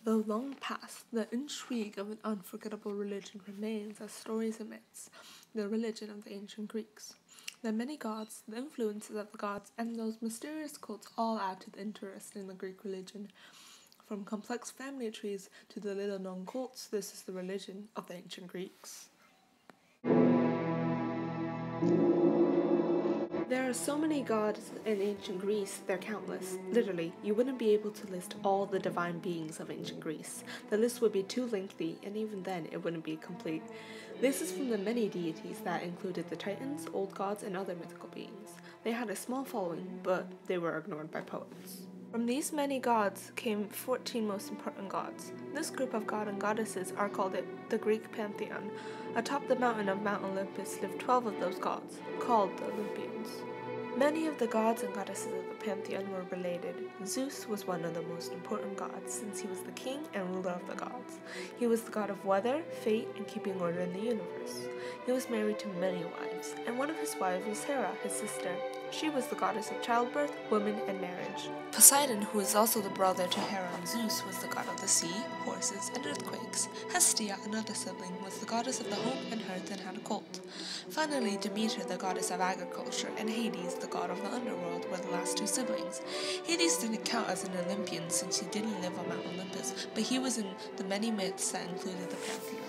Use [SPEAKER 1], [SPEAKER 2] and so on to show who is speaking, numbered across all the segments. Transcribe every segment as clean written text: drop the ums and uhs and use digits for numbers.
[SPEAKER 1] Though long past, the intrigue of an unforgettable religion remains as stories and myths, the religion of the ancient Greeks. The many gods, the influences of the gods, and those mysterious cults all add to the interest in the Greek religion. From complex family trees to the little-known cults, this is the religion of the ancient Greeks. There are so many gods in ancient Greece, they're countless. Literally, you wouldn't be able to list all the divine beings of ancient Greece. The list would be too lengthy, and even then it wouldn't be complete. This is from the many deities that included the Titans, old gods, and other mythical beings. They had a small following, but they were ignored by poets. From these many gods came 14 most important gods. This group of god and goddesses are called the Greek pantheon. Atop the mountain of Mount Olympus lived 12 of those gods, called the Olympians. Many of the gods and goddesses of the pantheon were related. Zeus was one of the most important gods, since he was the king and ruler of the gods. He was the god of weather, fate, and keeping order in the universe. He was married to many wives, and one of his wives was Hera, his sister. She was the goddess of childbirth, women, and marriage. Poseidon, who is also the brother to Hera and Zeus, was the god of the sea, horses, and earthquakes. Hestia, another sibling, was the goddess of the home and hearth and had a cult. Finally, Demeter, the goddess of agriculture, and Hades, the god of the underworld, were the last two siblings. Hades didn't count as an Olympian since he didn't live on Mount Olympus, but he was in the many myths that included the pantheon.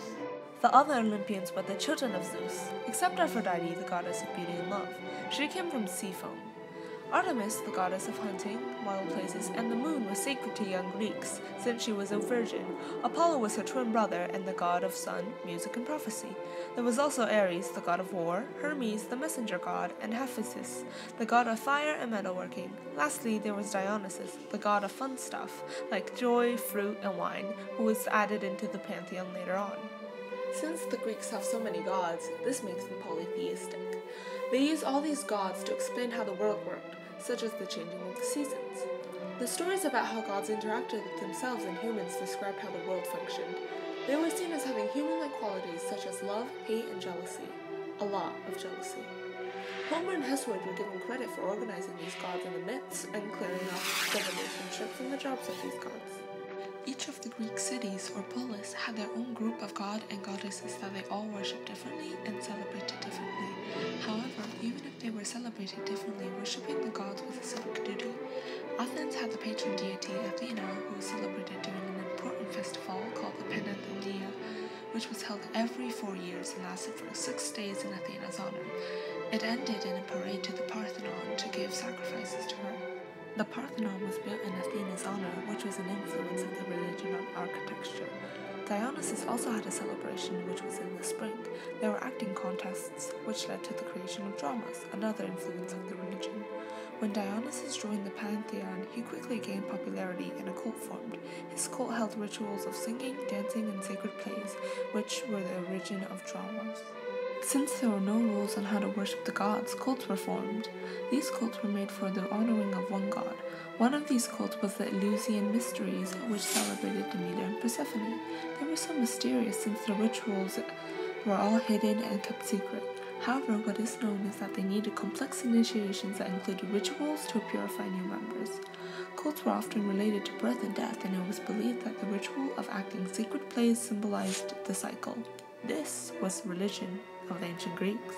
[SPEAKER 1] The other Olympians were the children of Zeus, except Aphrodite, the goddess of beauty and love. She came from sea foam. Artemis, the goddess of hunting, wild places, and the moon was sacred to young Greeks, since she was a virgin. Apollo was her twin brother and the god of sun, music, and prophecy. There was also Ares, the god of war, Hermes, the messenger god, and Hephaestus, the god of fire and metalworking. Lastly, there was Dionysus, the god of fun stuff, like joy, fruit, and wine, who was added into the pantheon later on. Since the Greeks have so many gods, this makes them polytheistic. They use all these gods to explain how the world worked, such as the changing of the seasons. The stories about how gods interacted with themselves and humans described how the world functioned. They were seen as having human-like qualities such as love, hate, and jealousy. A lot of jealousy. Homer and Hesiod were given credit for organizing these gods in the myths and clearing up the relationships and the jobs of these gods. Each of the Greek cities or polis had their own group of god and goddesses that they all worshipped differently and celebrated differently. However, even if they were celebrated differently, worshipping the gods was a civic duty. Athens had the patron deity Athena, who was celebrated during an important festival called the Panathenea, which was held every 4 years and lasted for 6 days in Athena's honor. It ended in a parade to the Parthenon to give sacrifices to her. The Parthenon was built in Athena's honor, which was an influence of the religion on architecture. Dionysus also had a celebration, which was in the spring. There were acting contests, which led to the creation of dramas, another influence of the religion. When Dionysus joined the pantheon, he quickly gained popularity and a cult formed. His cult held rituals of singing, dancing, and sacred plays, which were the origin of dramas. Since there were no rules on how to worship the gods, cults were formed. These cults were made for the honoring of one god. One of these cults was the Eleusinian Mysteries, which celebrated Demeter and Persephone. They were so mysterious since the rituals were all hidden and kept secret. However, what is known is that they needed complex initiations that included rituals to purify new members. Cults were often related to birth and death, and it was believed that the ritual of acting sacred plays symbolized the cycle. This was the religion of the ancient Greeks.